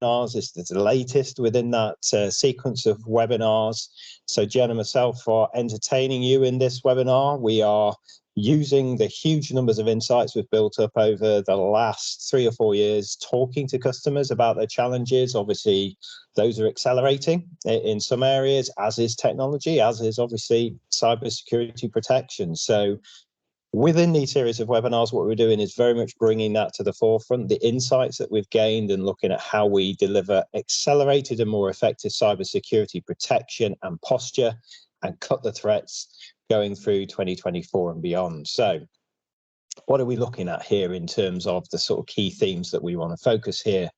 This is the latest within that sequence of webinars. So Jen and myself are entertaining you in this webinar. We are using the huge numbers of insights we've built up over the last 3 or 4 years, talking to customers about their challenges. Obviously, those are accelerating in some areas, as is technology, as is obviously cybersecurity protection. So within these series of webinars, what we're doing is very much bringing that to the forefront, the insights that we've gained, and looking at how we deliver accelerated and more effective cybersecurity protection and posture and cut the threats going through 2024 and beyond. So what are we looking at here in terms of the sort of key themes that we want to focus here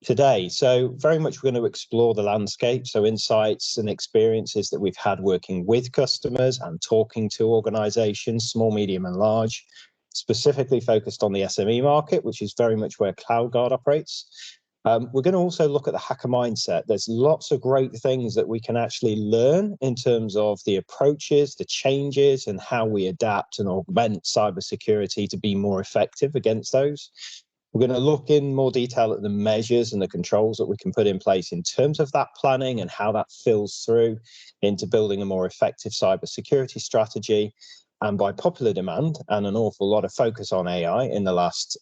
today? So very much we're going to explore the landscape, so insights and experiences that we've had working with customers and talking to organizations, small, medium and large, specifically focused on the SME market, which is very much where CloudGuard operates. We're going to also look at the hacker mindset. There's lots of great things that we can actually learn in terms of the approaches, the changes, and how we adapt and augment cybersecurity to be more effective against those. We're going to look in more detail at the measures and the controls that we can put in place in terms of that planning and how that fills through into building a more effective cybersecurity strategy. And by popular demand and an awful lot of focus on AI in the last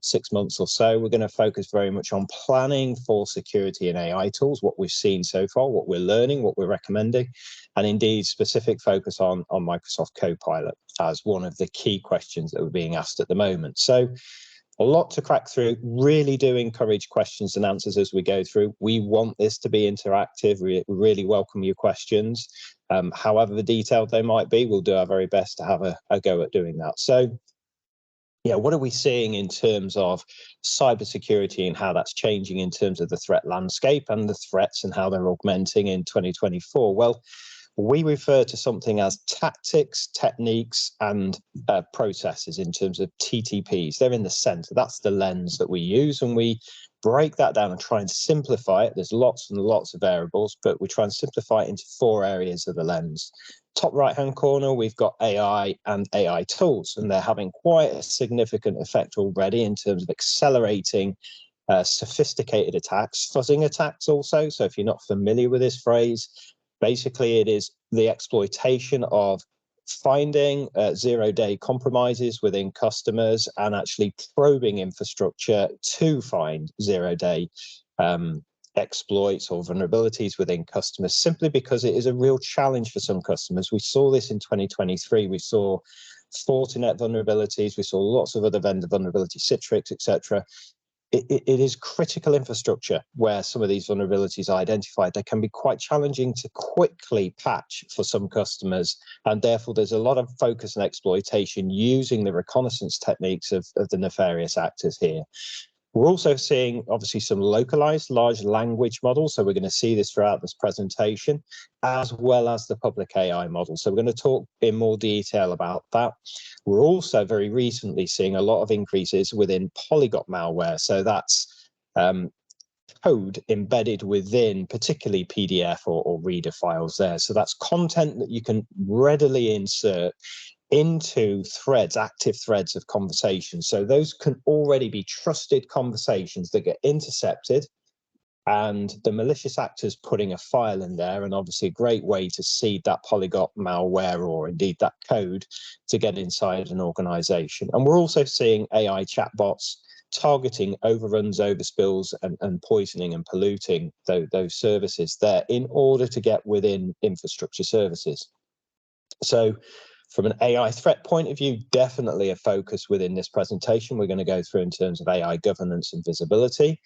6 months or so, we're going to focus very much on planning for security and AI tools, what we've seen so far, what we're learning, what we're recommending, and indeed specific focus on Microsoft Copilot as one of the key questions that we're being asked at the moment. So a lot to crack through. Really do encourage questions and answers as we go through. We want this to be interactive. We really welcome your questions. However detailed they might be, we'll do our very best to have a go at doing that. So, yeah, what are we seeing in terms of cybersecurity and how that's changing in terms of the threat landscape and the threats and how they're augmenting in 2024? Well, we refer to something as tactics, techniques, and processes in terms of TTPs. They're in the center. That's the lens that we use, and we break that down and try and simplify it. There's lots and lots of variables, but we try and simplify it into 4 areas of the lens. Top right-hand corner, we've got AI and AI tools, and they're having quite a significant effect already in terms of accelerating sophisticated attacks, fuzzing attacks also. So if you're not familiar with this phrase, basically, it is the exploitation of finding zero-day compromises within customers and actually probing infrastructure to find zero-day exploits or vulnerabilities within customers, simply because it is a real challenge for some customers. We saw this in 2023. We saw Fortinet vulnerabilities. We saw lots of other vendor vulnerabilities, Citrix, etc. It is critical infrastructure where some of these vulnerabilities are identified. They can be quite challenging to quickly patch for some customers, and therefore there's a lot of focus and exploitation using the reconnaissance techniques of the nefarious actors here. We're also seeing, obviously, some localized large language models. So we're going to see this throughout this presentation, as well as the public AI model. So we're going to talk in more detail about that. We're also very recently seeing a lot of increases within polyglot malware. So that's code embedded within particularly PDF or reader files there. So that's content that you can readily insert into threads, active threads of conversation. So those can already be trusted conversations that get intercepted, and the malicious actors putting a file in there, and obviously a great way to seed that polyglot malware or indeed that code to get inside an organization. And we're also seeing AI chatbots targeting overruns, overspills, and poisoning and polluting those services there in order to get within infrastructure services. So from an AI threat point of view, definitely a focus within this presentation we're going to go through in terms of AI governance and visibility.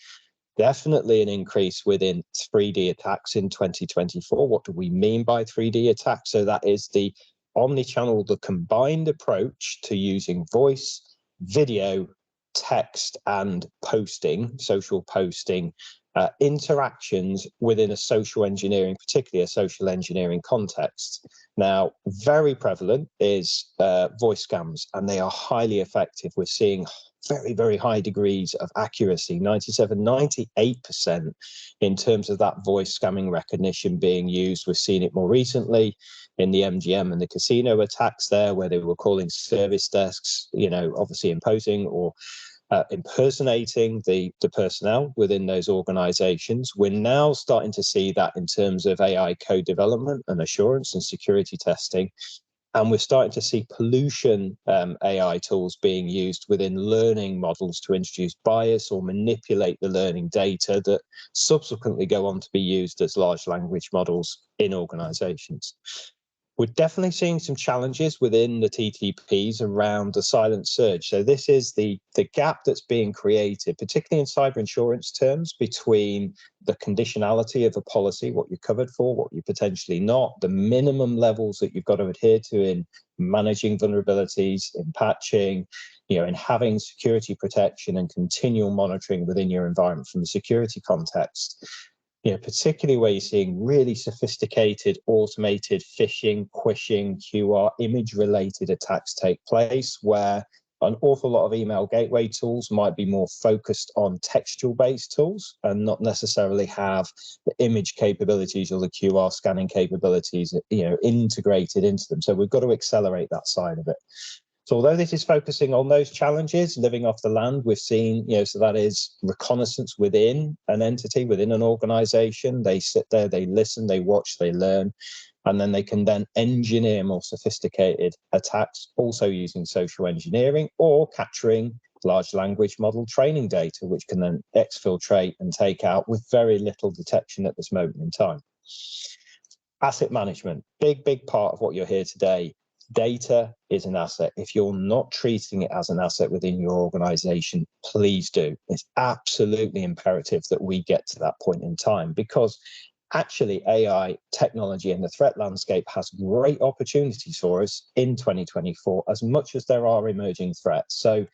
Definitely an increase within 3D attacks in 2024. What do we mean by 3D attacks? So that is the omni-channel, the combined approach to using voice, video, text, and posting, social posting, interactions within a social engineering, particularly a social engineering context. Now, very prevalent is voice scams, and they are highly effective. We're seeing very, very high degrees of accuracy, 97, 98% in terms of that voice scamming recognition being used. We've seen it more recently in the MGM and the casino attacks there, where they were calling service desks, you know, obviously imposing or impersonating the personnel within those organizations. We're now starting to see that in terms of AI code development and assurance and security testing. And we're starting to see pollution AI tools being used within learning models to introduce bias or manipulate the learning data that subsequently go on to be used as large language models in organizations. We're definitely seeing some challenges within the TTPs around the silent surge. So this is the gap that's being created, particularly in cyber insurance terms, between the conditionality of a policy, what you're covered for, what you're potentially not, the minimum levels that you've got to adhere to in managing vulnerabilities, in patching, in having security protection and continual monitoring within your environment from the security context. Particularly where you're seeing really sophisticated automated phishing, quishing, QR, image-related attacks take place, where an awful lot of email gateway tools might be more focused on textual-based tools and not necessarily have the image capabilities or the QR scanning capabilities, integrated into them. So we've got to accelerate that side of it. So although this is focusing on those challenges, living off the land, we've seen, so that is reconnaissance within an entity, within an organization. They sit there, they listen, they watch, they learn, and then they can then engineer more sophisticated attacks, also using social engineering or capturing large language model training data, which can then exfiltrate and take out with very little detection at this moment in time. Asset management, big part of what you're here today. Data is an asset. If you're not treating it as an asset within your organization, please do. It's absolutely imperative that we get to that point in time, because actually AI technology and the threat landscape has great opportunities for us in 2024, as much as there are emerging threats. So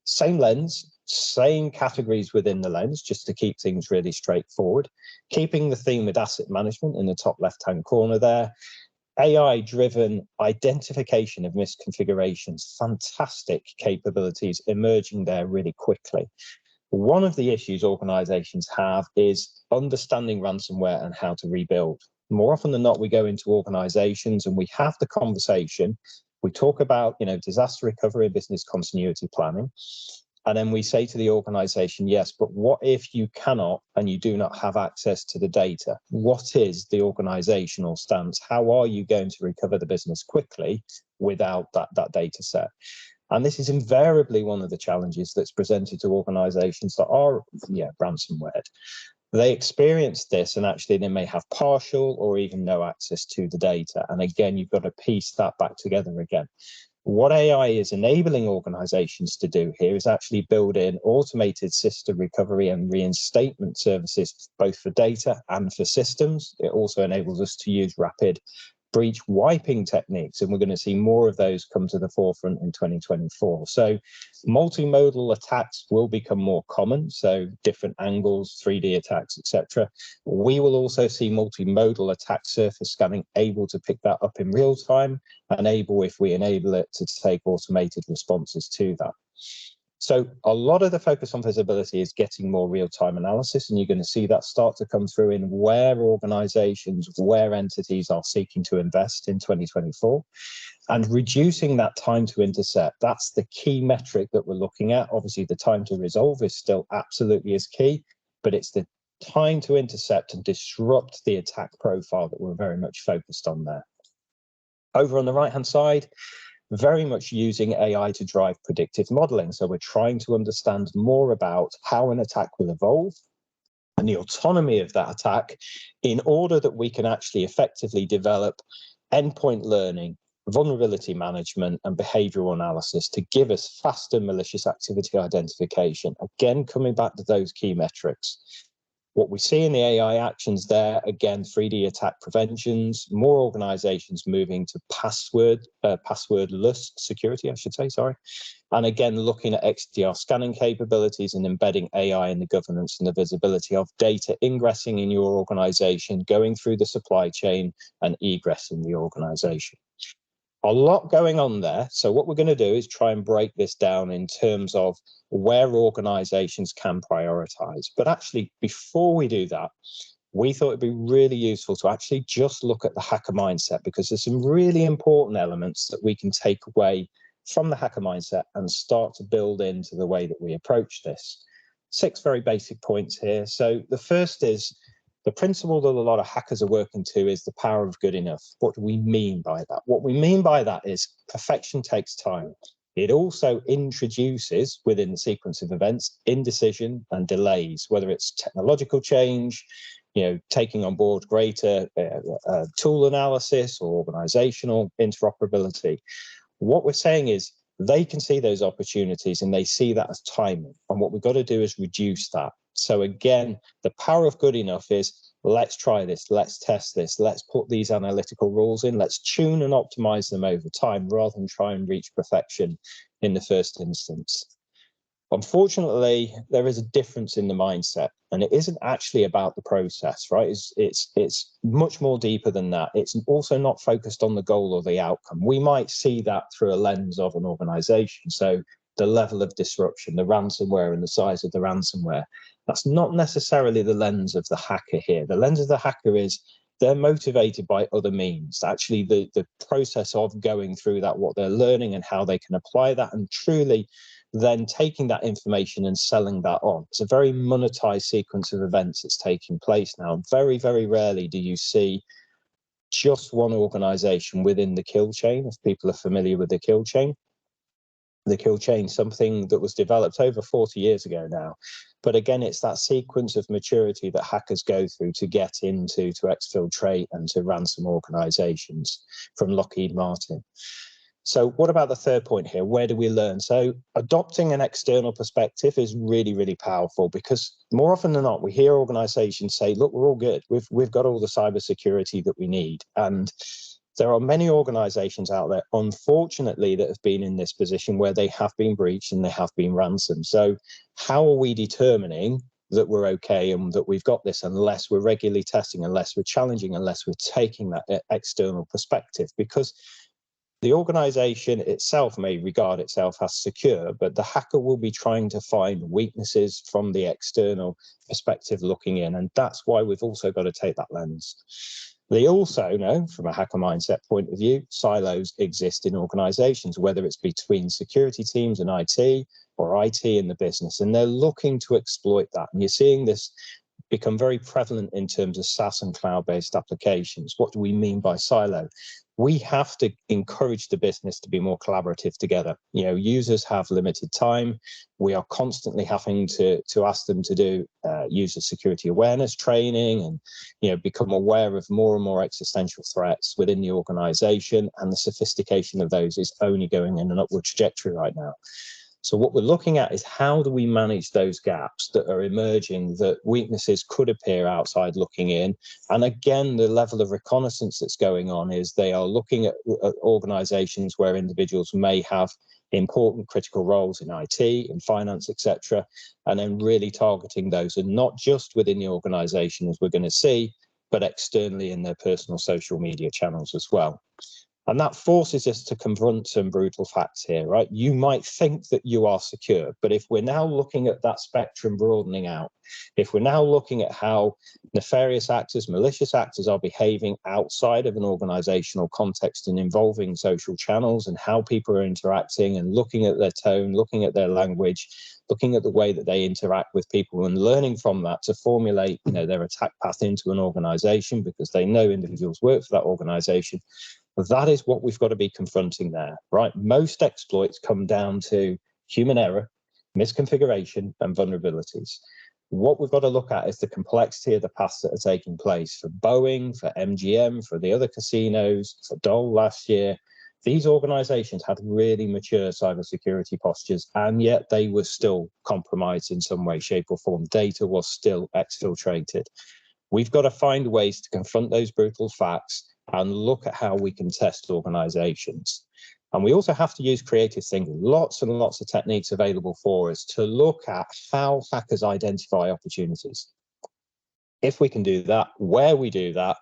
same lens, same categories within the lens, just to keep things really straightforward, keeping the theme with asset management in the top left-hand corner there. AI-driven identification of misconfigurations, fantastic capabilities emerging there really quickly. One of the issues organizations have is understanding ransomware and how to rebuild. More often than not, we go into organizations and we have the conversation. We talk about, disaster recovery and business continuity planning. And then we say to the organization, yes, but what if you cannot and you do not have access to the data? What is the organizational stance? How are you going to recover the business quickly without that data set? And this is invariably one of the challenges that's presented to organizations that are ransomware. They experience this, and actually they may have partial or even no access to the data. And again, you've got to piece that back together again. What AI is enabling organizations to do here is actually build in automated system recovery and reinstatement services, both for data and for systems. It also enables us to use rapid breach wiping techniques, and we're going to see more of those come to the forefront in 2024. So multimodal attacks will become more common, so different angles, 3D attacks, etc. We will also see multimodal attack surface scanning able to pick that up in real time, and able, if we enable it, to take automated responses to that. So a lot of the focus on visibility is getting more real-time analysis, and you're going to see that start to come through in where organizations, where entities are seeking to invest in 2024, and reducing that time to intercept. That's the key metric that we're looking at. Obviously, the time to resolve is still absolutely as key, but it's the time to intercept and disrupt the attack profile that we're very much focused on there. Over on the right-hand side, very much using AI to drive predictive modeling. So we're trying to understand more about how an attack will evolve and the autonomy of that attack in order that we can actually effectively develop endpoint learning, vulnerability management, and behavioral analysis to give us faster malicious activity identification. Again, coming back to those key metrics. What we see in the AI actions there, again, 3D attack preventions, more organizations moving to passwordless security, I should say, sorry. And again, looking at XDR scanning capabilities and embedding AI in the governance and the visibility of data ingressing in your organization, going through the supply chain and egressing the organization. A lot going on there. So what we're going to do is try and break this down in terms of where organizations can prioritize. But actually, before we do that, we thought it'd be really useful to actually just look at the hacker mindset, because there's some really important elements that we can take away from the hacker mindset and start to build into the way that we approach this. 6 very basic points here. So the first is the principle that a lot of hackers are working to is the power of good enough. What do we mean by that? What we mean by that is perfection takes time. It also introduces within the sequence of events indecision and delays, whether it's technological change, taking on board greater tool analysis or organizational interoperability. What we're saying is they can see those opportunities and they see that as timing. And what we've got to do is reduce that. So again, the power of good enough is let's try this, let's test this, let's put these analytical rules in, let's tune and optimize them over time rather than try and reach perfection in the first instance. Unfortunately, there is a difference in the mindset, and it isn't actually about the process, right? It's much more deeper than that. It's also not focused on the goal or the outcome. We might see that through a lens of an organization. So the level of disruption, the ransomware and the size of the ransomware, that's not necessarily the lens of the hacker here. The lens of the hacker is they're motivated by other means. Actually, the process of going through that, what they're learning and how they can apply that, and truly then taking that information and selling that on. It's a very monetized sequence of events that's taking place now. Very, very rarely do you see just one organization within the kill chain, if people are familiar with the kill chain. The kill chain, something that was developed over 40 years ago now. But again, it's that sequence of maturity that hackers go through to get into, to exfiltrate and to ransom organizations from Lockheed Martin. So what about the third point here? Where do we learn? So adopting an external perspective is really, really powerful, because more often than not, we hear organizations say, look, we're all good. We've got all the cybersecurity that we need. And there are many organizations out there, unfortunately, that have been in this position where they have been breached and they have been ransomed. So how are we determining that we're okay and that we've got this unless we're regularly testing, unless we're challenging, unless we're taking that external perspective? Because the organization itself may regard itself as secure, but the hacker will be trying to find weaknesses from the external perspective looking in. And that's why we've also got to take that lens. They also know, from a hacker mindset point of view, silos exist in organizations, whether it's between security teams and IT or IT in the business, and they're looking to exploit that. And you're seeing this become very prevalent in terms of SaaS and cloud-based applications. What do we mean by silo? We have to encourage the business to be more collaborative together. Users have limited time. We are constantly having to ask them to do user security awareness training and become aware of more and more existential threats within the organization, and the sophistication of those is only going in an upward trajectory right now. So what we're looking at is how do we manage those gaps that are emerging, that weaknesses could appear outside looking in. And again, the level of reconnaissance that's going on is they are looking at organizations where individuals may have important critical roles in IT, in finance, etc., and then really targeting those, and not just within the organization, as we're going to see, but externally in their personal social media channels as well. And that forces us to confront some brutal facts here, right? You might think that you are secure, but if we're now looking at that spectrum broadening out, if we're now looking at how nefarious actors, malicious actors are behaving outside of an organizational context and involving social channels and how people are interacting and looking at their tone, looking at their language, looking at the way that they interact with people and learning from that to formulate, their attack path into an organization because they know individuals work for that organization. That is what we've got to be confronting there, right? Most exploits come down to human error, misconfiguration, and vulnerabilities. What we've got to look at is the complexity of the paths that are taking place for Boeing, for MGM, for the other casinos, for Dole last year. These organizations had really mature cybersecurity postures, and yet they were still compromised in some way, shape, or form. Data was still exfiltrated. We've got to find ways to confront those brutal facts and look at how we can test organizations. And we also have to use creative thinking, lots and lots of techniques available for us to look at how hackers identify opportunities. If we can do that, where we do that,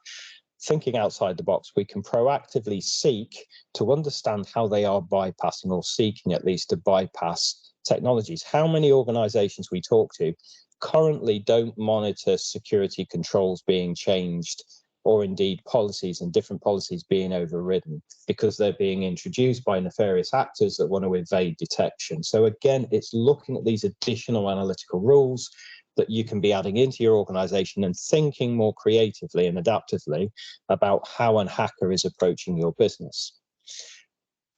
thinking outside the box, we can proactively seek to understand how they are bypassing, or seeking at least to bypass technologies. How many organizations we talk to currently don't monitor security controls being changed or indeed policies and different policies being overridden because they're being introduced by nefarious actors that want to evade detection. So again, it's looking at these additional analytical rules that you can be adding into your organization and thinking more creatively and adaptively about how a hacker is approaching your business.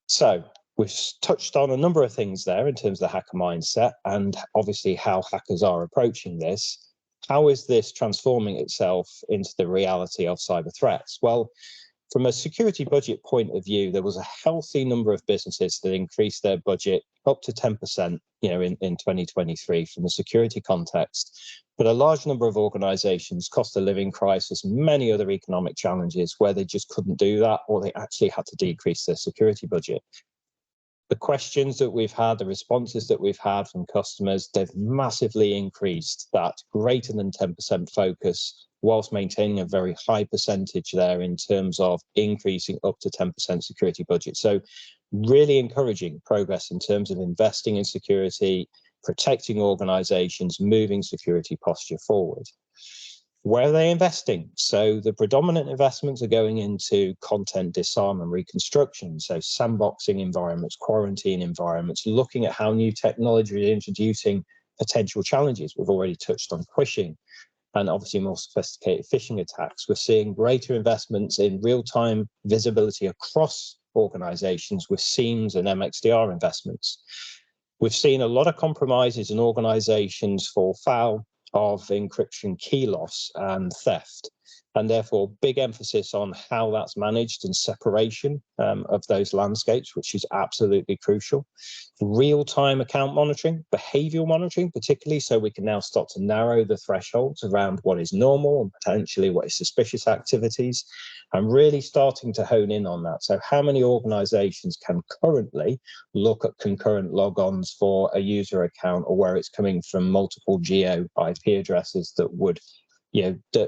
So we've touched on a number of things there in terms of the hacker mindset and obviously how hackers are approaching this. How is this transforming itself into the reality of cyber threats? Well, from a security budget point of view, there was a healthy number of businesses that increased their budget up to 10%, in 2023 from the security context. But a large number of organizations, cost of living crisis, many other economic challenges where they just couldn't do that, or they actually had to decrease their security budget. The questions that we've had, the responses that we've had from customers, they've massively increased that greater than 10% focus, whilst maintaining a very high percentage there in terms of increasing up to 10% security budget. So really encouraging progress in terms of investing in security, protecting organizations, moving security posture forward. Where are they investing? So the predominant investments are going into content disarm and reconstruction. So sandboxing environments, quarantine environments, looking at how new technology is introducing potential challenges. We've already touched on phishing and obviously more sophisticated phishing attacks. We're seeing greater investments in real-time visibility across organizations with SIEMs and MXDR investments. We've seen a lot of compromises in organizations fall foul of encryption key loss and theft, and therefore big emphasis on how that's managed and separation of those landscapes, which is absolutely crucial. Real-time account monitoring, behavioral monitoring particularly, so we can now start to narrow the thresholds around what is normal and potentially what is suspicious activities, and really starting to hone in on that. So how many organizations can currently look at concurrent logons for a user account, or where it's coming from multiple geo IP addresses that would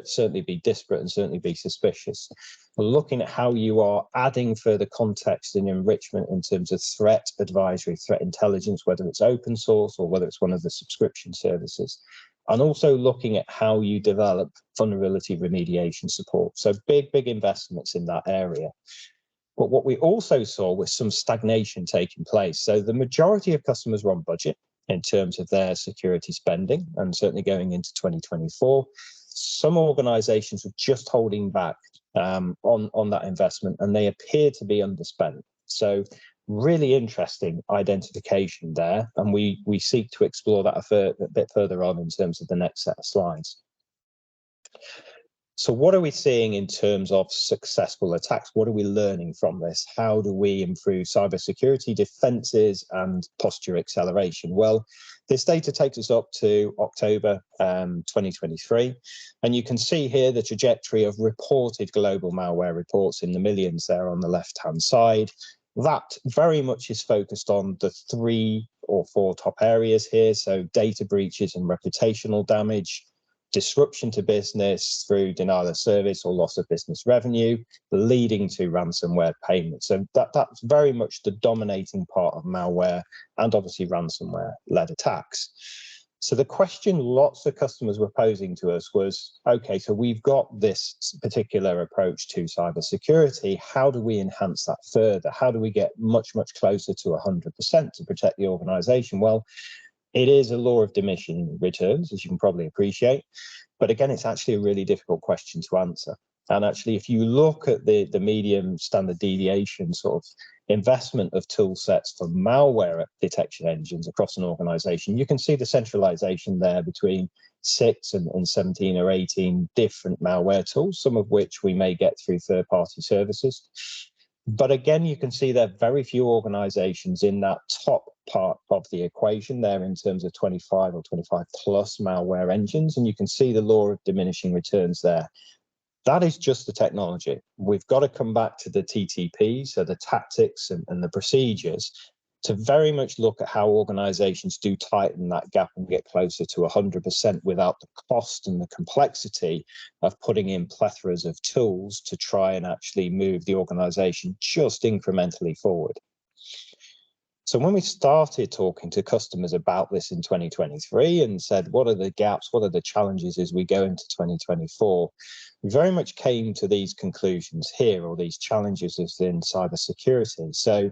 certainly be disparate and certainly be suspicious. Looking at how you are adding further context and enrichment in terms of threat advisory, threat intelligence, whether it's open source or whether it's one of the subscription services. And also looking at how you develop vulnerability remediation support. So big investments in that area. But what we also saw was some stagnation taking place. So the majority of customers were on budget in terms of their security spending, and certainly going into 2024. Some organizations were just holding back on that investment, and they appear to be underspent. So really interesting identification there, and we seek to explore that a bit further on in terms of the next set of slides. So what are we seeing in terms of successful attacks? What are we learning from this? How do we improve cybersecurity defenses and posture acceleration? Well, this data takes us up to October 2023, and you can see here the trajectory of reported global malware reports in the millions there on the left-hand side. That very much is focused on the 3 or 4 top areas here, so data breaches and reputational damage, disruption to business through denial of service or loss of business revenue, leading to ransomware payments. So that's very much the dominating part of malware and obviously ransomware-led attacks. So the question lots of customers were posing to us was, okay, so we've got this particular approach to cybersecurity. How do we enhance that further? How do we get much closer to 100% to protect the organization? Well, it is a law of diminishing returns, as you can probably appreciate. But again, it's actually a really difficult question to answer. And actually, if you look at the medium standard deviation sort of investment of tool sets for malware detection engines across an organization, you can see the centralization there between 6 and 17 or 18 different malware tools, some of which we may get through third-party services. But again, you can see there are very few organizations in that top part of the equation there in terms of 25 or 25 plus malware engines. And you can see the law of diminishing returns there. That is just the technology. We've got to come back to the TTP, so the tactics and the procedures, to very much look at how organizations do tighten that gap and get closer to 100% without the cost and the complexity of putting in plethoras of tools to try and actually move the organization just incrementally forward. So when we started talking to customers about this in 2023 and said, what are the gaps, what are the challenges as we go into 2024, we very much came to these conclusions here, or these challenges within cybersecurity. So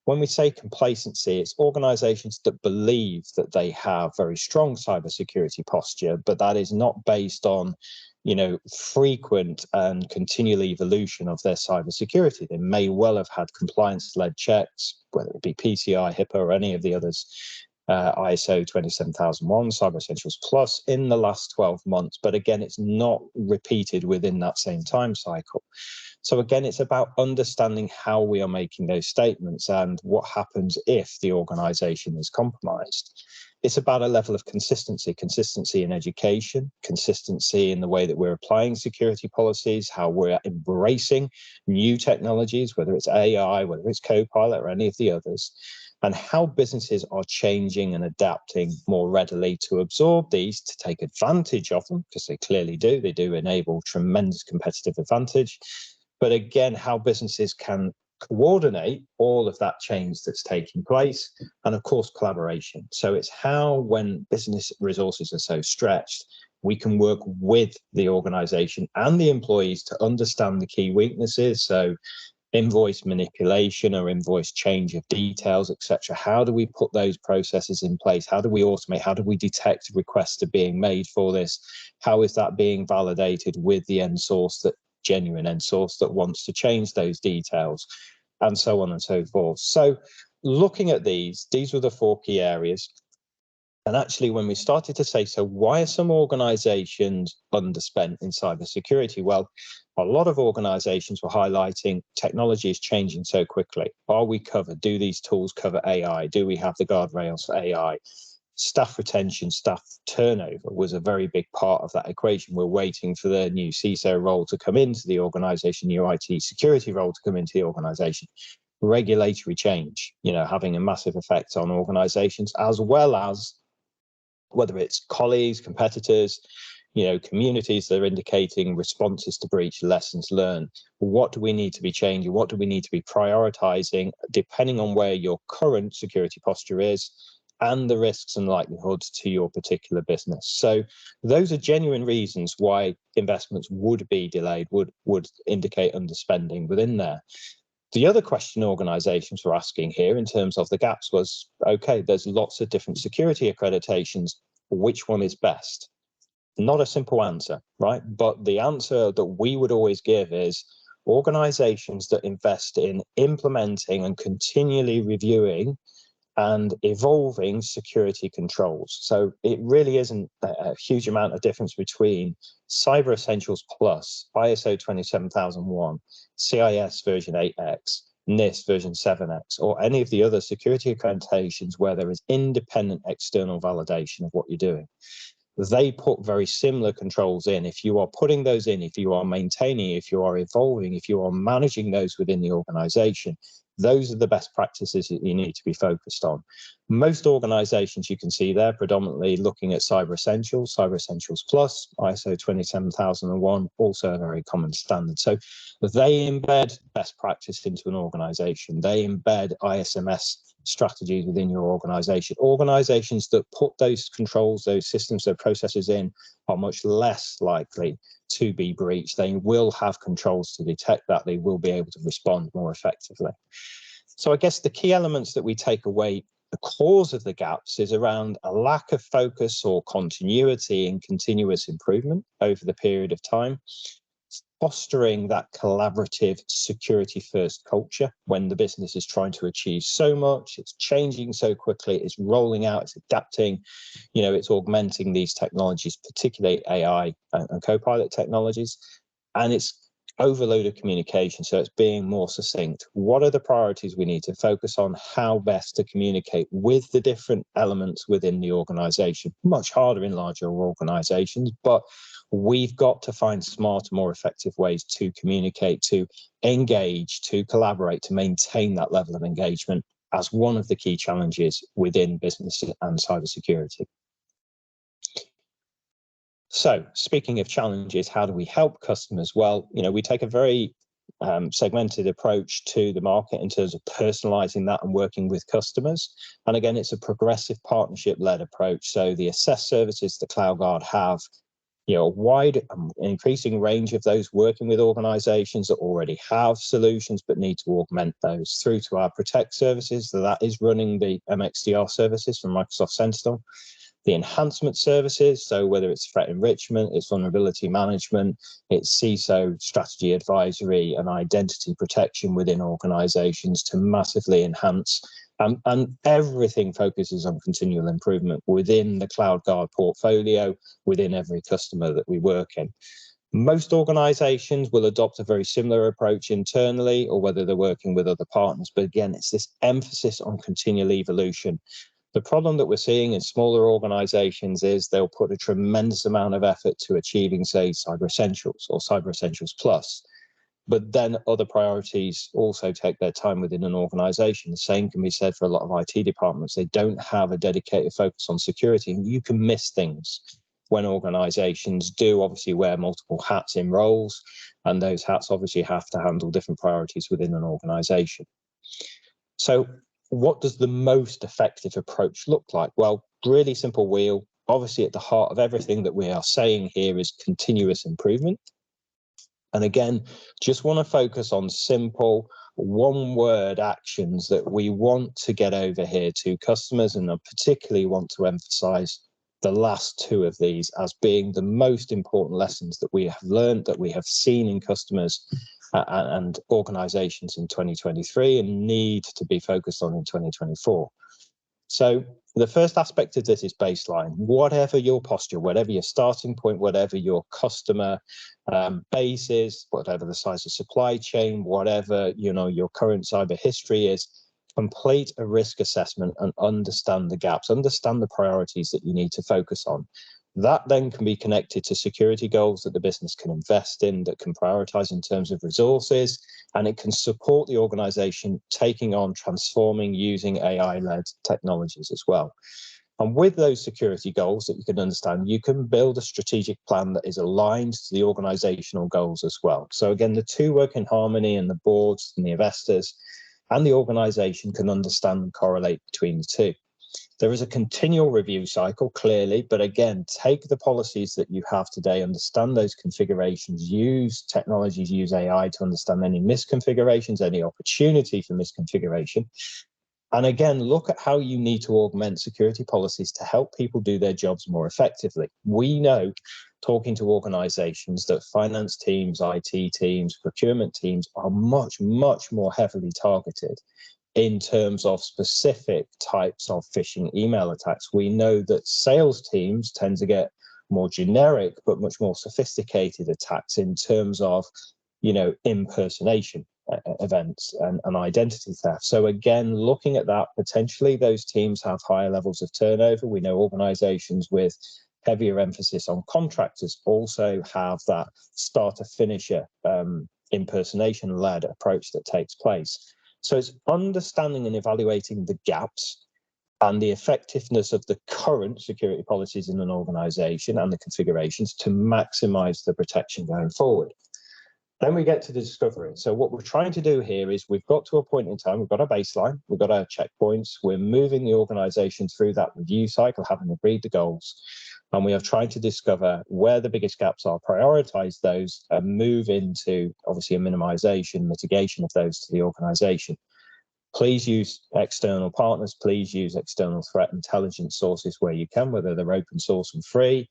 when we say complacency, it's organizations that believe that they have very strong cybersecurity posture, but that is not based on, frequent and continual evolution of their cybersecurity. They may well have had compliance-led checks, whether it be PCI, HIPAA, or any of the others, ISO 27001, Cyber Essentials Plus, in the last 12 months. But again, it's not repeated within that same time cycle. So again, it's about understanding how we are making those statements and what happens if the organization is compromised. It's about a level of consistency in education, consistency in the way that we're applying security policies, how we're embracing new technologies, whether it's AI, whether it's Copilot or any of the others, and how businesses are changing and adapting more readily to absorb these, to take advantage of them, because they clearly do. They do enable tremendous competitive advantage. But again, how businesses can coordinate all of that change that's taking place, and of course, collaboration. So it's how, when business resources are so stretched, we can work with the organization and the employees to understand the key weaknesses. So invoice manipulation or invoice change of details, etc. How do we put those processes in place? How do we automate? How do we detect requests are being made for this? How is that being validated with the end source, that genuine end source that wants to change those details, and so on and so forth? So looking at these were the 4 key areas. And actually, when we started to say, so why are some organizations underspent in cybersecurity? Well, a lot of organizations were highlighting technology is changing so quickly. Are we covered? Do these tools cover AI? Do we have the guardrails for AI? Staff retention, staff turnover was a very big part of that equation. We're waiting for the new CISO role to come into the organization, new IT security role to come into the organization. Regulatory change, having a massive effect on organizations, as well as whether it's colleagues, competitors, communities that are indicating responses to breach, lessons learned. What do we need to be changing? What do we need to be prioritizing, depending on where your current security posture is and the risks and likelihoods to your particular business? So those are genuine reasons why investments would be delayed, would indicate underspending within there. The other question organizations were asking here in terms of the gaps was, okay, there's lots of different security accreditations. Which one is best? Not a simple answer, right? But the answer that we would always give is organizations that invest in implementing and continually reviewing and evolving security controls. So it really isn't a huge amount of difference between Cyber Essentials Plus, ISO 27001, CIS version 8X, NIST version 7X, or any of the other security accreditations where there is independent external validation of what you're doing. They put very similar controls in. If you are putting those in, if you are maintaining, if you are evolving, if you are managing those within the organization, those are the best practices that you need to be focused on. Most organizations, you can see there, predominantly looking at Cyber Essentials Plus, ISO 27001, also a very common standard. So they embed best practice into an organization. They embed ISMS strategies within your organization. Organizations that put those controls, those systems, those processes in are much less likely to be breached. They will have controls to detect that. They will be able to respond more effectively. So I guess the key elements that we take away, the cause of the gaps, is around a lack of focus or continuity in continuous improvement over the period of time, fostering that collaborative security first culture when the business is trying to achieve so much, it's changing so quickly, it's rolling out, it's adapting, it's augmenting these technologies, particularly AI and Copilot technologies, and it's overloaded communication. So it's being more succinct. What are the priorities we need to focus on? How best to communicate with the different elements within the organization? Much harder in larger organizations, but we've got to find smarter, more effective ways to communicate, to engage, to collaborate, to maintain that level of engagement as one of the key challenges within business and cybersecurity. So speaking of challenges, how do we help customers? Well, we take a very segmented approach to the market in terms of personalizing that and working with customers. And again, it's a progressive partnership-led approach. So the assessed services that CloudGuard have, a wide increasing range of those working with organizations that already have solutions but need to augment those through to our protect services. So that is running the MXDR services from Microsoft Sentinel. The enhancement services, so whether it's threat enrichment, it's vulnerability management, it's CISO strategy advisory and identity protection within organizations to massively enhance, and everything focuses on continual improvement within the CloudGuard portfolio, within every customer that we work in. Most organizations will adopt a very similar approach internally, or whether they're working with other partners, but again, it's this emphasis on continual evolution. The problem that we're seeing in smaller organizations is they'll put a tremendous amount of effort to achieving, say, Cyber Essentials or Cyber Essentials Plus, but then other priorities also take their time within an organization. The same can be said for a lot of IT departments. They don't have a dedicated focus on security, and you can miss things when organizations do obviously wear multiple hats in roles, and those hats obviously have to handle different priorities within an organization. So what does the most effective approach look like? Well, really simple wheel. Obviously, at the heart of everything that we are saying here is continuous improvement. And again, just want to focus on simple one-word actions that we want to get over here to customers, and I particularly want to emphasize the last two of these as being the most important lessons that we have learned, that we have seen in customers and organizations in 2023 and need to be focused on in 2024. So the first aspect of this is baseline. Whatever your posture, whatever your starting point, whatever your customer base is, whatever the size of supply chain, whatever your current cyber history is, complete a risk assessment and understand the gaps, understand the priorities that you need to focus on. That then can be connected to security goals that the business can invest in, that can prioritize in terms of resources, and it can support the organization taking on, transforming, using AI-led technologies as well. And with those security goals that you can understand, you can build a strategic plan that is aligned to the organizational goals as well. So again, the two work in harmony, and the boards and the investors and the organization can understand and correlate between the two. There is a continual review cycle, clearly, but again, take the policies that you have today, understand those configurations, use technologies, use AI to understand any misconfigurations, any opportunity for misconfiguration. And again, look at how you need to augment security policies to help people do their jobs more effectively. We know, talking to organizations, that finance teams, IT teams, procurement teams are much, much more heavily targeted in terms of specific types of phishing email attacks. We know that sales teams tend to get more generic but much more sophisticated attacks in terms of, impersonation events and identity theft. So again, looking at that, potentially those teams have higher levels of turnover. We know organizations with heavier emphasis on contractors also have that starter-finisher impersonation-led approach that takes place. So it's understanding and evaluating the gaps and the effectiveness of the current security policies in an organization and the configurations to maximize the protection going forward. Then we get to the discovery. So what we're trying to do here is we've got to a point in time, we've got our baseline, we've got our checkpoints, we're moving the organization through that review cycle, having agreed the goals, and we are trying to discover where the biggest gaps are, prioritize those, and move into, obviously, a minimization, mitigation of those to the organization. Please use external partners, please use external threat intelligence sources where you can, whether they're open source and free,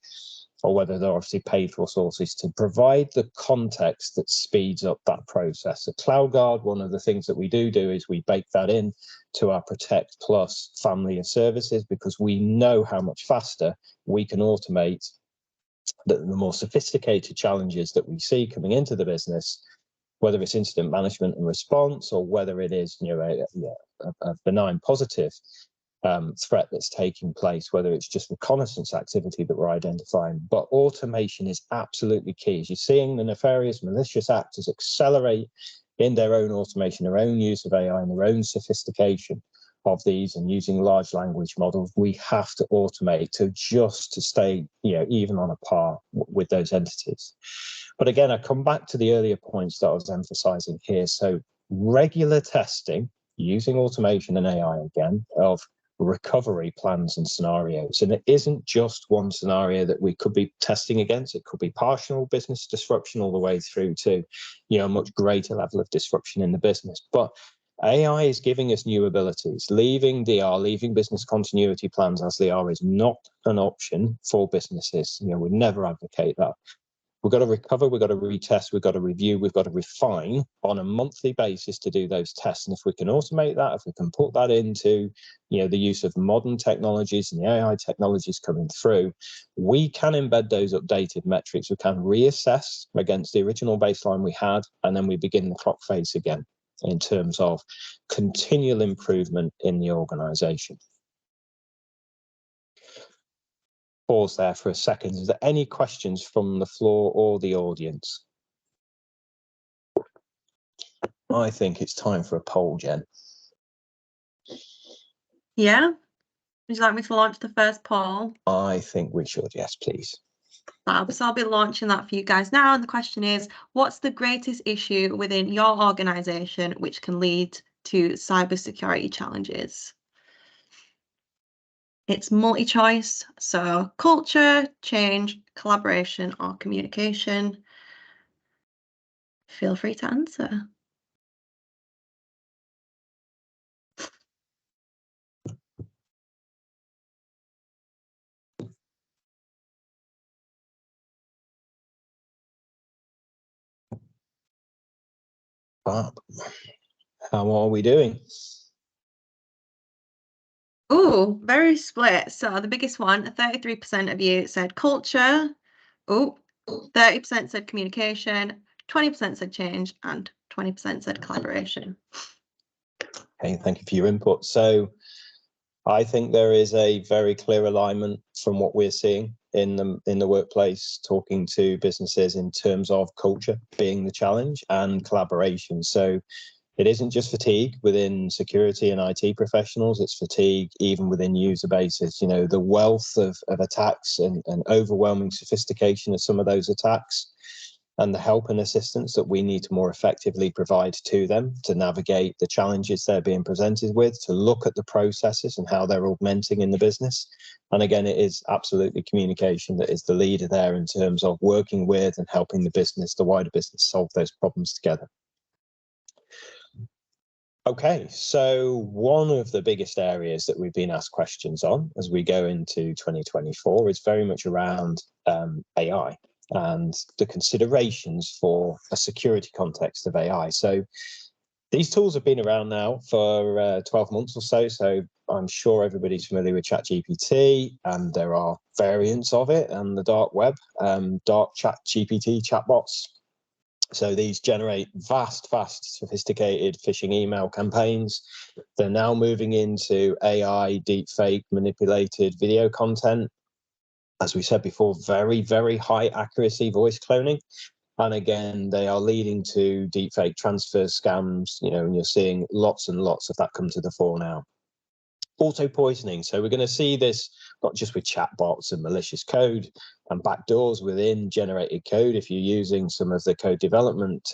or whether they're obviously paid for sources, to provide the context that speeds up that process. At CloudGuard, one of the things that we do is we bake that in to our Protect Plus family of services, because we know how much faster we can automate the more sophisticated challenges that we see coming into the business, whether it's incident management and response, or whether it is a benign positive threat that's taking place, whether it's just reconnaissance activity that we're identifying. But automation is absolutely key. As you're seeing the nefarious, malicious actors accelerate in their own automation, their own use of AI, and their own sophistication of these, and using large language models, we have to automate to stay, even on a par with those entities. But again, I come back to the earlier points that I was emphasizing here. So regular testing using automation and AI again of recovery plans and scenarios. And it isn't just one scenario that we could be testing against. It could be partial business disruption all the way through to, a much greater level of disruption in the business. But AI is giving us new abilities. Leaving DR, leaving business continuity plans as they are, is not an option for businesses. We never advocate that. We've got to recover, we've got to retest, we've got to review, we've got to refine on a monthly basis to do those tests. And if we can automate that, if we can put that into, the use of modern technologies and the AI technologies coming through, we can embed those updated metrics. We can reassess against the original baseline we had, and then we begin the clock face again in terms of continual improvement in the organization. Pause there for a second. Is there any questions from the floor or the audience? I think it's time for a poll, Jen. Yeah. Would you like me to launch the first poll? I think we should, yes, please. So I'll be launching that for you guys now. And the question is, what's the greatest issue within your organization which can lead to cybersecurity challenges? It's multi-choice, so culture, change, collaboration, or communication. Feel free to answer. Bob, how are we doing? Oh, very split. So the biggest one, 33% of you said culture. Oh, 30% said communication, 20% said change, and 20% said collaboration. Hey, thank you for your input. So I think there is a very clear alignment from what we're seeing in the workplace, talking to businesses in terms of culture being the challenge and collaboration. So it isn't just fatigue within security and IT professionals, it's fatigue even within user bases. The wealth of attacks and overwhelming sophistication of some of those attacks, and the help and assistance that we need to more effectively provide to them to navigate the challenges they're being presented with, to look at the processes and how they're augmenting in the business. And again, it is absolutely communication that is the leader there in terms of working with and helping the wider business solve those problems together. Okay, so one of the biggest areas that we've been asked questions on as we go into 2024 is very much around AI and the considerations for a security context of AI. So these tools have been around now for 12 months or so. So I'm sure everybody's familiar with ChatGPT, and there are variants of it on the dark web, dark ChatGPT chatbots. So these generate vast, sophisticated phishing email campaigns. They're now moving into AI, deepfake, manipulated video content. As we said before, very, very high accuracy voice cloning. And again, they are leading to deepfake transfer scams, and you're seeing lots and lots of that come to the fore now. Auto poisoning. So we're going to see this not just with chatbots and malicious code and backdoors within generated code if you're using some of the code development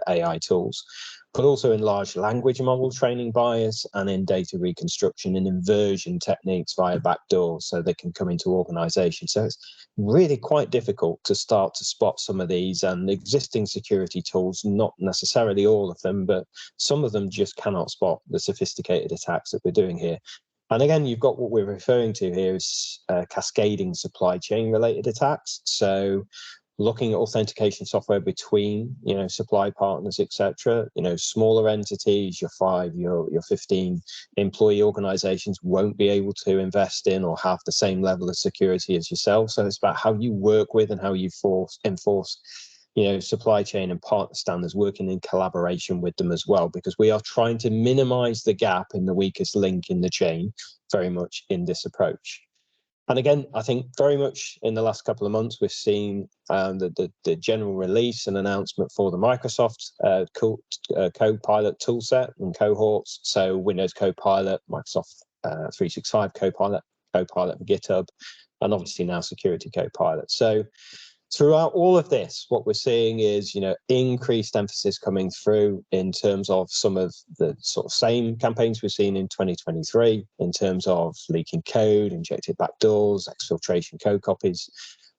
AI tools, but also in large language model training bias and in data reconstruction and inversion techniques via backdoors, so they can come into organizations. So it's really quite difficult to start to spot some of these, and existing security tools, not necessarily all of them, but some of them just cannot spot the sophisticated attacks that we're doing here. And again, you've got what we're referring to here is cascading supply chain related attacks. So looking at authentication software between, supply partners, etc. Smaller entities, your 5, your 15 employee organizations won't be able to invest in or have the same level of security as yourself. So it's about how you work with and how you enforce supply chain and partner standards, working in collaboration with them as well, because we are trying to minimize the gap in the weakest link in the chain very much in this approach. And again, I think very much in the last couple of months, we've seen the general release and announcement for the Microsoft Copilot toolset and cohorts. So Windows Copilot, Microsoft 365 Copilot, Copilot for GitHub, and obviously now Security Copilot. So Throughout all of this, what we're seeing is, increased emphasis coming through in terms of some of the sort of same campaigns we've seen in 2023 in terms of leaking code, injected backdoors, exfiltration code copies,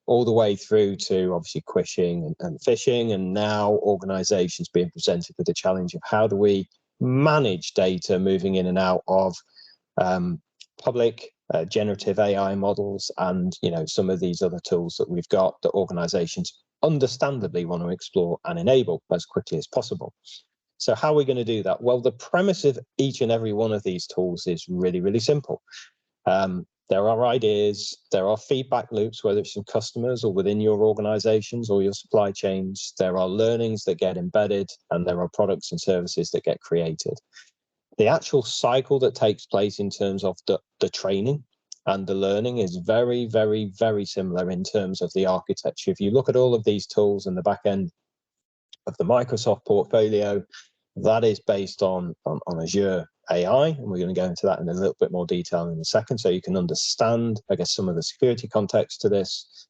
all the way through to obviously quishing and phishing, and now organizations being presented with the challenge of how do we manage data moving in and out of public generative AI models and some of these other tools that we've got that organizations understandably want to explore and enable as quickly as possible. So how are we going to do that? Well, the premise of each and every one of these tools is really, really simple. There are ideas, there are feedback loops, whether it's from customers or within your organizations or your supply chains. There are learnings that get embedded, and there are products and services that get created. The actual cycle that takes place in terms of the training and the learning is very, very, very similar in terms of the architecture. If you look at all of these tools in the back end of the Microsoft portfolio, that is based on Azure AI, and we're going to go into that in a little bit more detail in a second, so you can understand, I guess, some of the security context to this.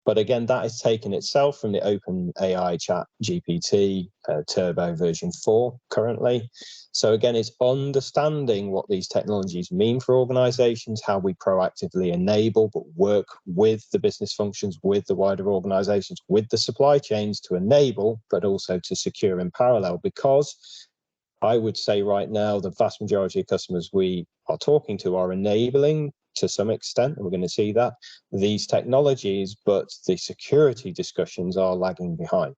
But again, that is taken itself from the Open AI Chat GPT Turbo version 4 currently. So again, it's understanding what these technologies mean for organizations, how we proactively enable, but work with the business functions, with the wider organizations, with the supply chains to enable, but also to secure in parallel. Because I would say right now, the vast majority of customers we are talking to are enabling to some extent, and we're going to see that, these technologies, but the security discussions are lagging behind.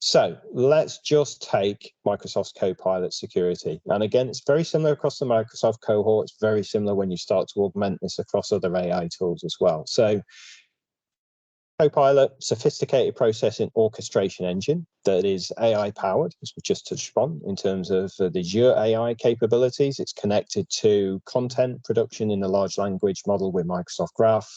So let's just take Microsoft's Copilot security. And again, it's very similar across the Microsoft cohort. It's very similar when you start to augment this across other AI tools as well. So Copilot, sophisticated processing orchestration engine that is AI powered, as we just touched upon, in terms of the Azure AI capabilities. It's connected to content production in a large language model with Microsoft Graph.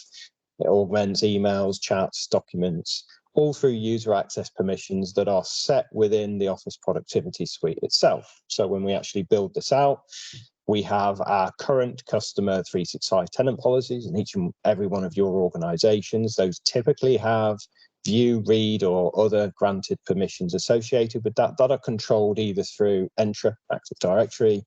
It augments emails, chats, documents, all through user access permissions that are set within the Office Productivity Suite itself. So when we actually build this out, we have our current customer 365 tenant policies in each and every one of your organizations. Those typically have view, read, or other granted permissions associated with that are controlled either through Entra, Active Directory,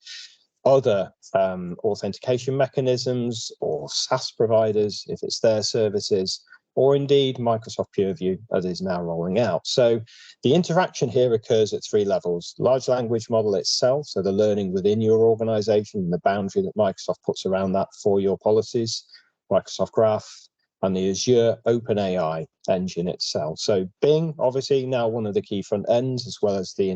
other authentication mechanisms, or SaaS providers, if it's their services, or indeed Microsoft Purview, as is now rolling out. So the interaction here occurs at 3 levels. Large language model itself, so the learning within your organization and the boundary that Microsoft puts around that for your policies, Microsoft Graph, and the Azure OpenAI engine itself. So Bing, obviously now one of the key front ends, as well as the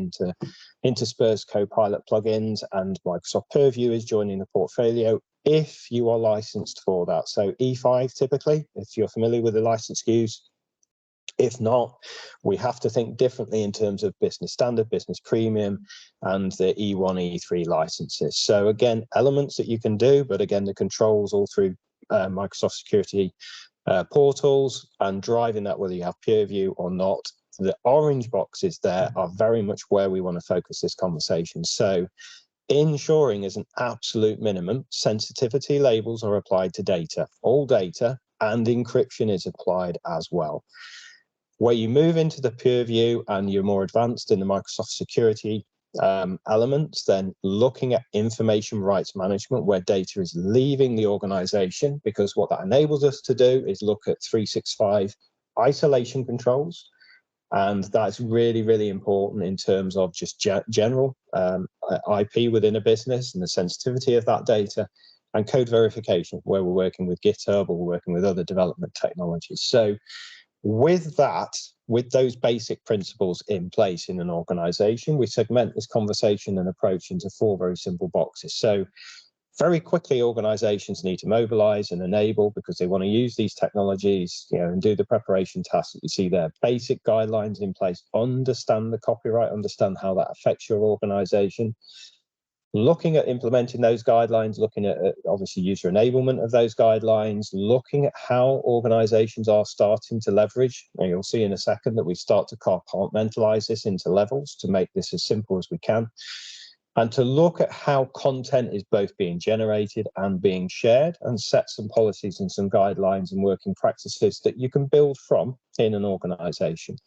interspersed Copilot plugins, and Microsoft Purview is joining the portfolio if you are licensed for that. So E5 typically, if you're familiar with the license SKUs. If not, we have to think differently in terms of business standard, business premium, and the E1, E3 licenses. So again, elements that you can do, but again, the controls all through Microsoft Security portals, and driving that whether you have Purview or not. The orange boxes there are very much where we want to focus this conversation. So ensuring as an absolute minimum, sensitivity labels are applied to data, all data, and encryption is applied as well. Where you move into the Purview and you're more advanced in the Microsoft security elements, then looking at information rights management, where data is leaving the organization, because what that enables us to do is look at 365 isolation controls. And that's really, really important in terms of just general IP within a business and the sensitivity of that data, and code verification, where we're working with GitHub or we're working with other development technologies. So with that, with those basic principles in place in an organization, we segment this conversation and approach into 4 very simple boxes. So very quickly, organizations need to mobilize and enable because they want to use these technologies, and do the preparation tasks that you see there. Basic guidelines in place, understand the copyright, understand how that affects your organization. Looking at implementing those guidelines, looking at obviously user enablement of those guidelines, looking at how organizations are starting to leverage. And you'll see in a second that we start to compartmentalize this into levels to make this as simple as we can. and to look at how content is both being generated and being shared, and set some policies and some guidelines and working practices that you can build from in an organization.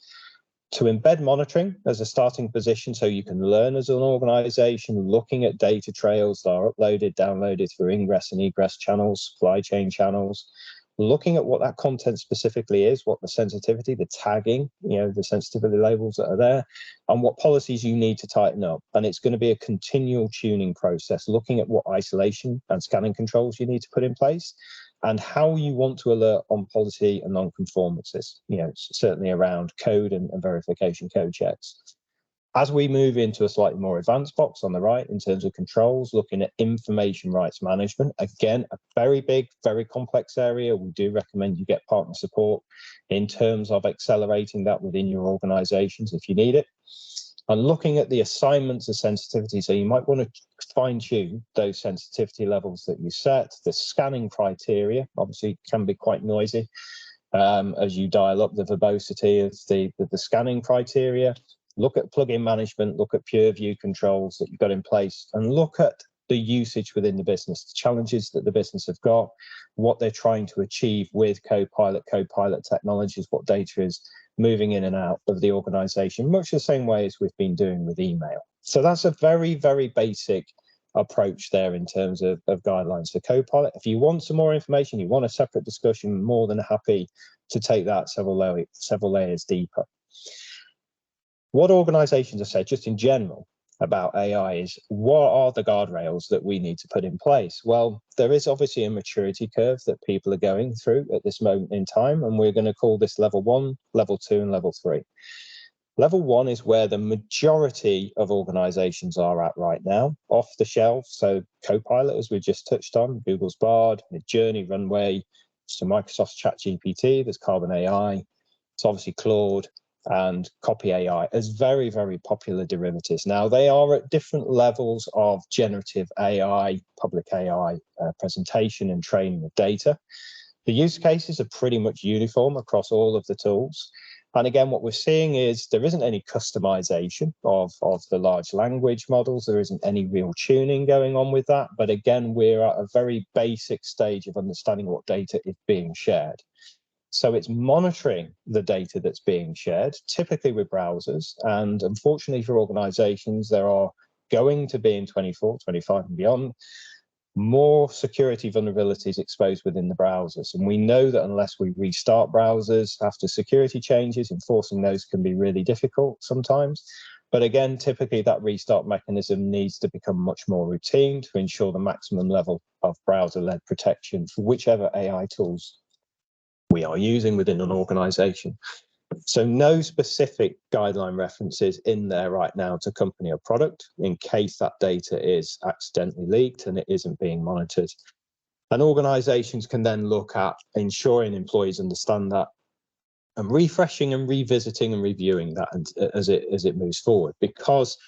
To embed monitoring as a starting position, so you can learn as an organization, looking at data trails that are uploaded, downloaded through ingress and egress channels, supply chain channels, looking at what that content specifically is, what the sensitivity, the tagging, the sensitivity labels that are there, and what policies you need to tighten up. And it's going to be a continual tuning process, looking at what isolation and scanning controls you need to put in place, and how you want to alert on policy and non-conformances, certainly around code and verification code checks. As we move into a slightly more advanced box on the right in terms of controls, looking at information rights management, again, a very big, very complex area. We do recommend you get partner support in terms of accelerating that within your organizations if you need it. And looking at the assignments of sensitivity, so you might want to fine-tune those sensitivity levels that you set. The scanning criteria obviously can be quite noisy as you dial up the verbosity of the scanning criteria. Look at plugin management, look at pure view controls that you've got in place, and look at the usage within the business, the challenges that the business have got, what they're trying to achieve with Copilot technologies, what data is moving in and out of the organization, much the same way as we've been doing with email. So that's a very, very basic approach there in terms of guidelines for Copilot. If you want some more information, you want a separate discussion, more than happy to take that several layers deeper. What organizations have said, just in general, about AI is, what are the guardrails that we need to put in place? Well, there is obviously a maturity curve that people are going through at this moment in time, and we're going to call this level 1, level 2, and level 3. Level 1 is where the majority of organizations are at right now, off the shelf. So Copilot, as we just touched on, Google's Bard, Midjourney, Runway, so Microsoft's ChatGPT, there's Carbon AI, it's obviously Claude, and Copy AI as very, very popular derivatives. Now, they are at different levels of generative AI, public AI presentation and training of data. The use cases are pretty much uniform across all of the tools. And again, what we're seeing is there isn't any customization of the large language models. There isn't any real tuning going on with that. But again, we're at a very basic stage of understanding what data is being shared. So it's monitoring the data that's being shared, typically with browsers. And unfortunately for organizations, there are going to be in 24, 25 and beyond, more security vulnerabilities exposed within the browsers. And we know that unless we restart browsers after security changes, enforcing those can be really difficult sometimes. But again, typically that restart mechanism needs to become much more routine to ensure the maximum level of browser-led protection for whichever AI tools we are using within an organization. So no specific guideline references in there right now to company or product in case that data is accidentally leaked and it isn't being monitored. And organizations can then look at ensuring employees understand that and refreshing and revisiting and reviewing that as it moves forward, because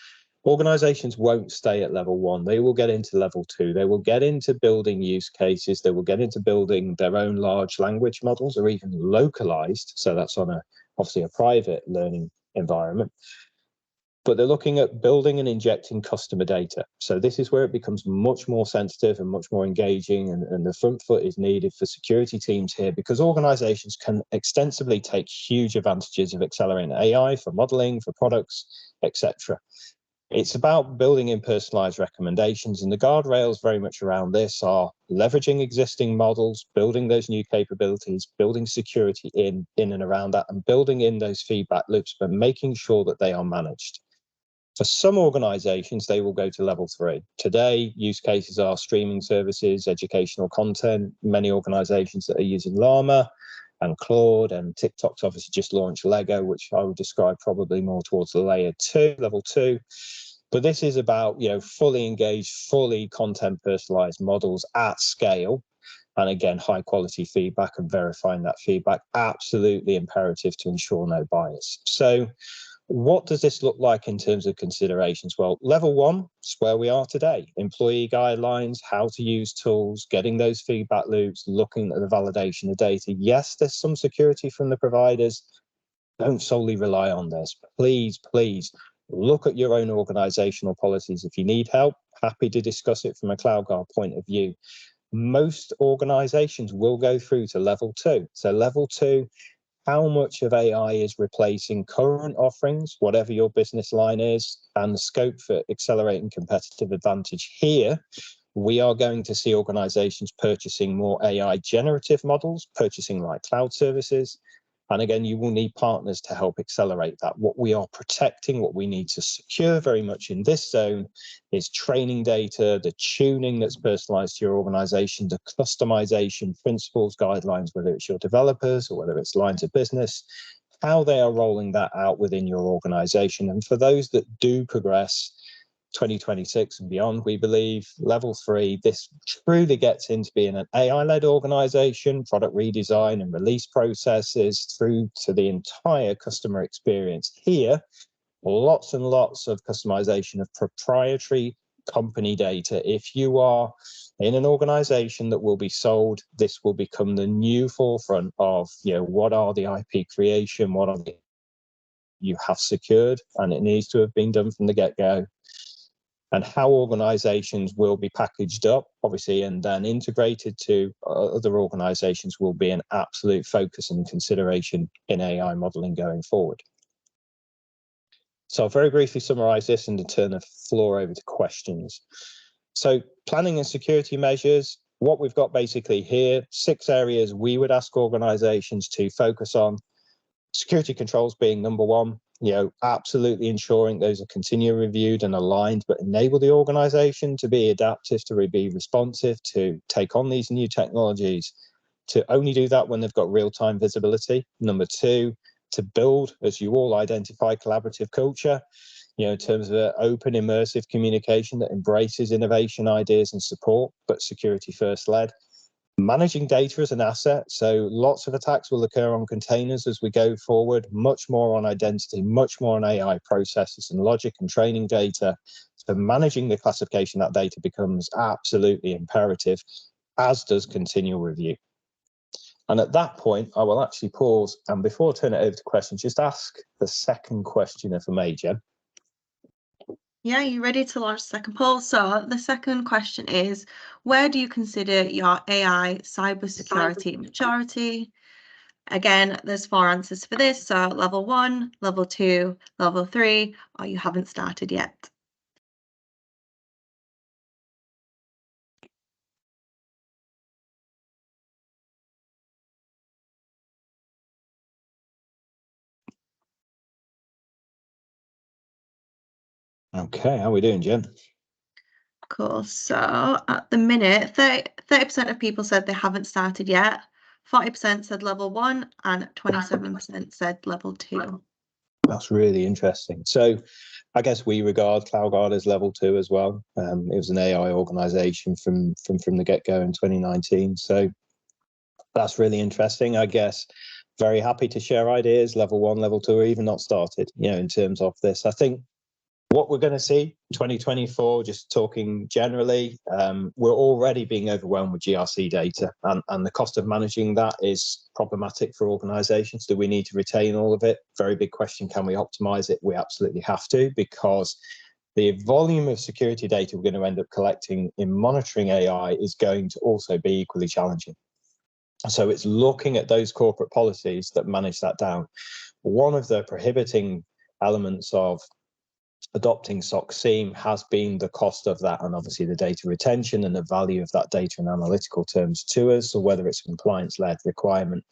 organizations won't stay at level 1. They will get into level 2. They will get into building use cases. They will get into building their own large language models, or even localized. So that's on obviously a private learning environment. But they're looking at building and injecting customer data. So this is where it becomes much more sensitive and much more engaging, and the front foot is needed for security teams here, because organizations can extensively take huge advantages of accelerating AI for modeling, for products, etc. It's about building in personalized recommendations, and the guardrails very much around this are leveraging existing models, building those new capabilities, building security in and around that, and building in those feedback loops, but making sure that they are managed. For some organizations, they will go to level 3. Today, use cases are streaming services, educational content, many organizations that are using Llama and Claude, and TikTok's obviously just launched Lego, which I would describe probably more towards the layer 2, level 2. But this is about, fully engaged, fully content personalized models at scale. And again, high quality feedback and verifying that feedback, absolutely imperative to ensure no bias. So what does this look like in terms of considerations? Well, level 1 is where we are today. Employee guidelines, how to use tools, getting those feedback loops, looking at the validation of data. Yes, there's some security from the providers. Don't solely rely on this. Please, please Look at your own organizational policies. If you need help, happy to discuss it from a CloudGuard point of view. Most organizations will go through to level 2. So level 2, how much of AI is replacing current offerings, whatever your business line is, and the scope for accelerating competitive advantage. Here, we are going to see organizations purchasing more AI generative models, purchasing like cloud services. And again, you will need partners to help accelerate that. What we are protecting, what we need to secure very much in this zone is training data, the tuning that's personalized to your organization, the customization principles, guidelines, whether it's your developers or whether it's lines of business, how they are rolling that out within your organization. And for those that do progress 2026 and beyond, we believe level 3, this truly gets into being an AI-led organization, product redesign and release processes through to the entire customer experience. Here, lots and lots of customization of proprietary company data. If you are in an organization that will be sold, this will become the new forefront of, what are the IP creation, what are the you have secured, and it needs to have been done from the get-go. And how organizations will be packaged up, obviously, and then integrated to other organizations will be an absolute focus and consideration in AI modeling going forward. So I'll very briefly summarize this and then turn the floor over to questions. So planning and security measures, what we've got basically here, 6 areas we would ask organizations to focus on. Security controls being number 1. Absolutely ensuring those are continually reviewed and aligned, but enable the organization to be adaptive, to be responsive, to take on these new technologies, to only do that when they've got real-time visibility. Number 2, to build, as you all identify, collaborative culture, in terms of open, immersive communication that embraces innovation, ideas, and support, but security first led. Managing data as an asset, so lots of attacks will occur on containers as we go forward, much more on identity, much more on AI processes and logic and training data. So managing the classification of that data becomes absolutely imperative, as does continual review. And at that point, I will actually pause, and before I turn it over to questions, just ask the second question if I may, Jen. Yeah, you ready to launch the second poll? So the second question is, where do you consider your AI cybersecurity maturity? Again, there's 4 answers for this. So level 1, level 2, level 3, or you haven't started yet. Okay, how are we doing, Jen? Cool. So at the minute, 30% of people said they haven't started yet, 40% said level 1, and 27% said level 2. That's really interesting. So I guess we regard CloudGuard as level 2 as well. It was an AI organization from the get-go in 2019. So that's really interesting. I guess very happy to share ideas, level 1, level 2, or even not started, in terms of this. I think what we're going to see 2024, just talking generally, we're already being overwhelmed with GRC data, and the cost of managing that is problematic for organizations. Do we need to retain all of it? Very big question. Can we optimize it? We absolutely have to, because the volume of security data we're going to end up collecting in monitoring AI is going to also be equally challenging. So it's looking at those corporate policies that manage that down. One of the prohibiting elements of adopting SOC SIEM has been the cost of that, and obviously the data retention and the value of that data in analytical terms to us, or whether it's a compliance-led requirement.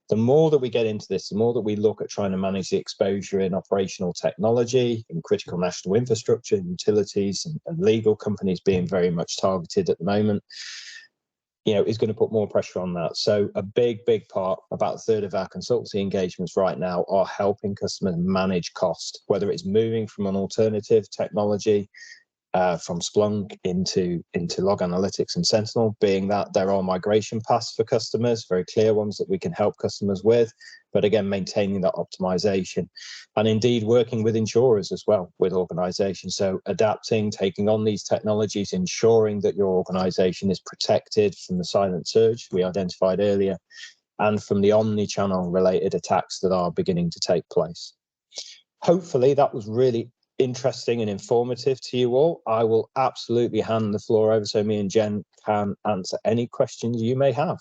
The more that we get into this, the more that we look at trying to manage the exposure in operational technology, in critical national infrastructure, utilities, and legal companies being very much targeted at the moment, is going to put more pressure on that. So a big part, about a third of our consultancy engagements right now are helping customers manage cost, whether it's moving from an alternative technology, from Splunk into log analytics and Sentinel, being that there are migration paths for customers, very clear ones that we can help customers with, but again, maintaining that optimization, and indeed working with insurers as well, with organizations. So adapting, taking on these technologies, ensuring that your organization is protected from the silent surge we identified earlier, and from the omni-channel related attacks that are beginning to take place. Hopefully that was really interesting and informative to you all. I will absolutely hand the floor over so me and Jen can answer any questions you may have.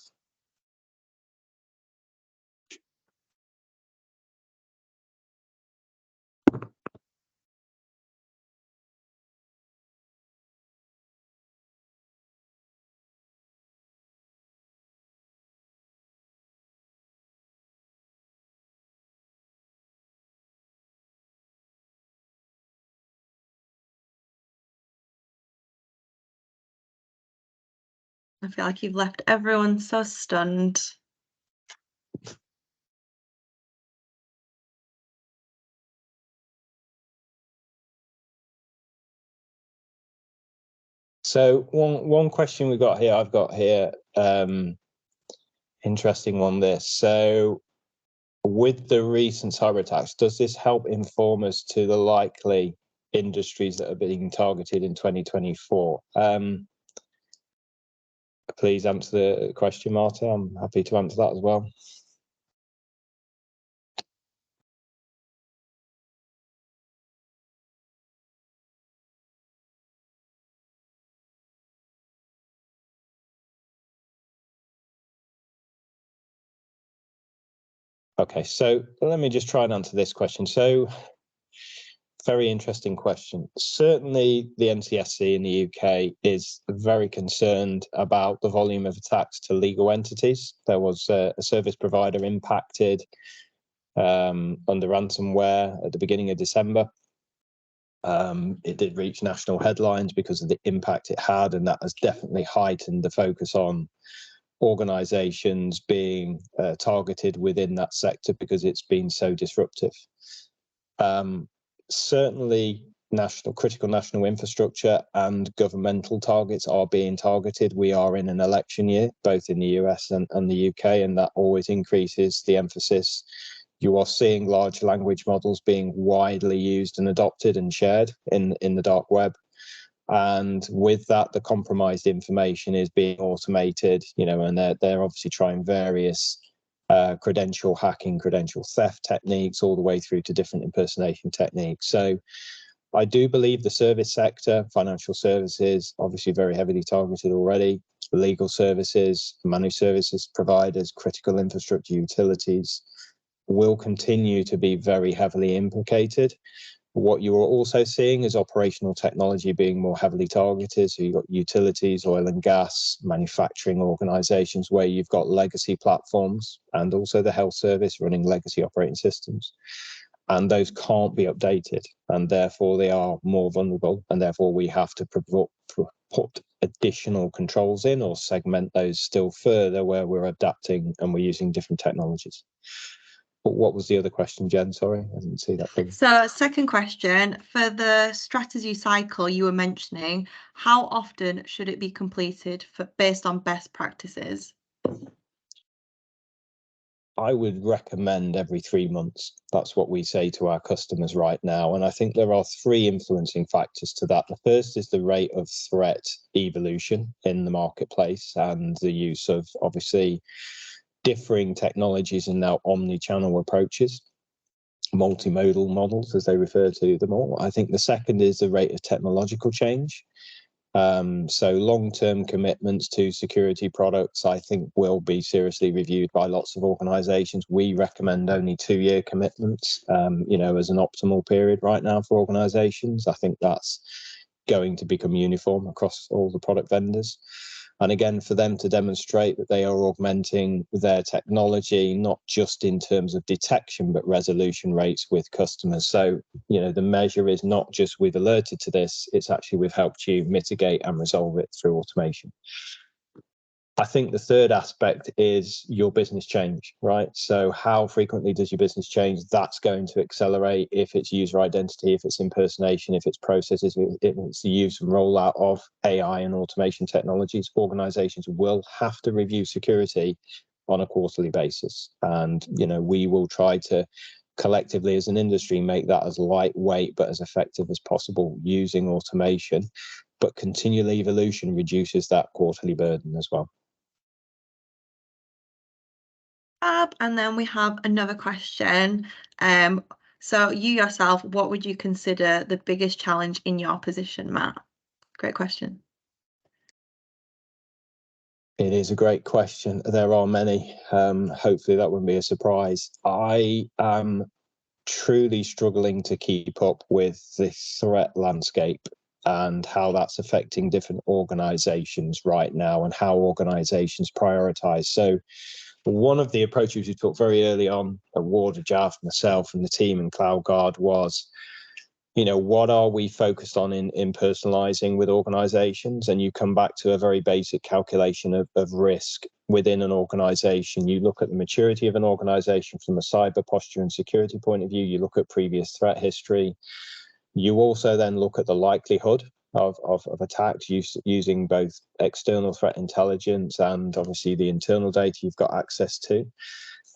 I feel like you've left everyone so stunned. So one question I've got here, interesting one this. So with the recent cyber attacks, does this help inform us to the likely industries that are being targeted in 2024? Please answer the question, Marta. I'm happy to answer that as well. Okay, so let me just try and answer this question. So, very interesting question. Certainly, the NCSC in the UK is very concerned about the volume of attacks to legal entities. There was a service provider impacted under ransomware at the beginning of December. It did reach national headlines because of the impact it had, and that has definitely heightened the focus on organizations being targeted within that sector because it's been so disruptive. Certainly critical national infrastructure and governmental targets are being targeted. We are in an election year, both in the US and the UK, and that always increases the emphasis. You are seeing large language models being widely used and adopted and shared in the dark web. And with that, the compromised information is being automated, and they're obviously trying various credential hacking, credential theft techniques, all the way through to different impersonation techniques. So I do believe the service sector, financial services, obviously very heavily targeted already, legal services, managed services providers, critical infrastructure utilities, will continue to be very heavily implicated. What you are also seeing is operational technology being more heavily targeted. So you've got utilities, oil and gas, manufacturing organizations where you've got legacy platforms, and also the health service running legacy operating systems. And those can't be updated, and therefore they are more vulnerable, and therefore we have to put additional controls in or segment those still further where we're adapting and we're using different technologies. What was the other question, Jen? Sorry, I didn't see that thing. So, second question, for the strategy cycle you were mentioning, how often should it be completed based on best practices? I would recommend every 3 months. That's what we say to our customers right now. And I think there are 3 influencing factors to that. The first is the rate of threat evolution in the marketplace and the use of obviously differing technologies and now omni-channel approaches, multimodal models as they refer to them all. I think the second is the rate of technological change. So long-term commitments to security products, I think, will be seriously reviewed by lots of organizations. We recommend only 2-year commitments, as an optimal period right now for organizations. I think that's going to become uniform across all the product vendors. And again, for them to demonstrate that they are augmenting their technology, not just in terms of detection, but resolution rates with customers. So, the measure is not just we've alerted to this, it's actually we've helped you mitigate and resolve it through automation. I think the third aspect is your business change, right? So how frequently does your business change? That's going to accelerate if it's user identity, if it's impersonation, if it's processes, if it's the use and rollout of AI and automation technologies. Organizations will have to review security on a quarterly basis. And, we will try to collectively as an industry make that as lightweight but as effective as possible using automation. But continual evolution reduces that quarterly burden as well. And then we have another question. So you yourself, what would you consider the biggest challenge in your position, Matt? Great question. It is a great question. There are many. Hopefully that wouldn't be a surprise. I am truly struggling to keep up with the threat landscape and how that's affecting different organizations right now and how organizations prioritize. So one of the approaches we took very early on at Ward, Jav, myself and the team in CloudGuard was, what are we focused on in personalizing with organizations? And you come back to a very basic calculation of risk within an organization. You look at the maturity of an organization from a cyber posture and security point of view. You look at previous threat history. You also then look at the likelihood of attacks using both external threat intelligence and obviously the internal data you've got access to.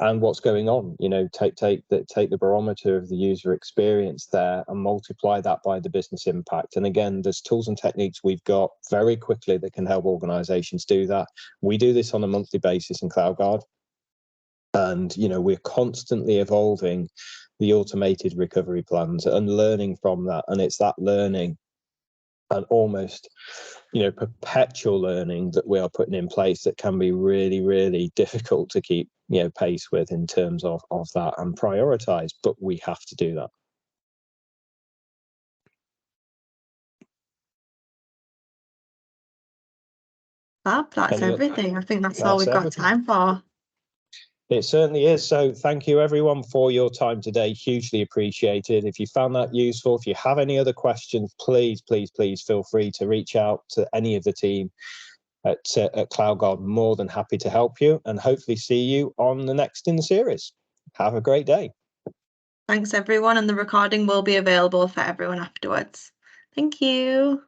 And what's going on, take the barometer of the user experience there and multiply that by the business impact. And again, there's tools and techniques we've got very quickly that can help organizations do that. We do this on a monthly basis in CloudGuard. And, we're constantly evolving the automated recovery plans and learning from that. And it's that learning and almost perpetual learning that we are putting in place that can be really, really difficult to keep pace with in terms of that and prioritize, but we have to do that. That's everything. I think that's all we've got time for. It certainly is. So thank you everyone for your time today. Hugely appreciated. If you found that useful, if you have any other questions, please feel free to reach out to any of the team at CloudGuard. More than happy to help you and hopefully see you on the next in the series. Have a great day. Thanks everyone, and the recording will be available for everyone afterwards. Thank you.